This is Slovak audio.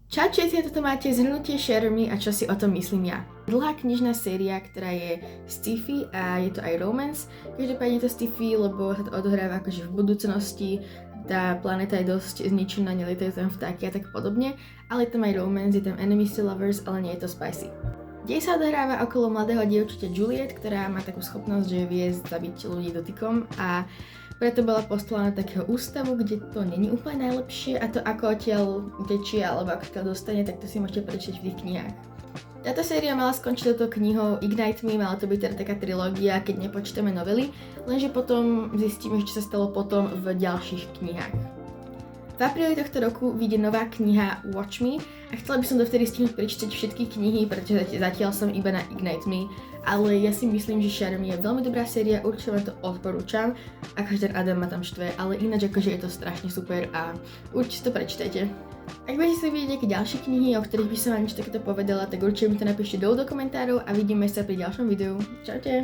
Čaute, toto máte zhrnutie Shatter Me a čo si o tom myslím ja. Dlhá knižná séria, ktorá je sci-fi a je to aj romance. Každopádne je to sci-fi, lebo sa to odohráva akože v budúcnosti, tá planéta je dosť zničená, nelietajú tam vtáky a tak podobne, ale je tam aj romance, je tam enemies to lovers, ale nie je to spicy. Dej sa odohráva okolo mladého dievčaťa Juliet, ktorá má takú schopnosť, že vie zabiť ľudí dotykom a preto bola postulaná do takého ústavu, kde to není úplne najlepšie a to ako odtiaľ utečie alebo ako odtiaľ dostane, tak to si môžete prečítať v tých knihách. Táto séria mala skončiť touto knihou Ignite Me, mala to byť teda taká trilógia, keď nepočítame novely, lenže potom zistíme, čo sa stalo potom v ďalších knihách. V apríli tohto roku vyjde nová kniha Watch Me a chcela by som dovtedy stihnúť prečítať všetky knihy, pretože zatiaľ som iba na Ignite Me, ale ja si myslím, že Shatter Me je veľmi dobrá séria, určite vám to odporúčam, akože ten Adam ma tam štve, ale ináč akože je to strašne super a určite to prečítajte. Ak budete si vidieť nejaké ďalšie knihy, o ktorých by som vám niečo takéto povedala, tak určite mi to napíšte dolu do komentárov a vidíme sa pri ďalšom videu. Čaute!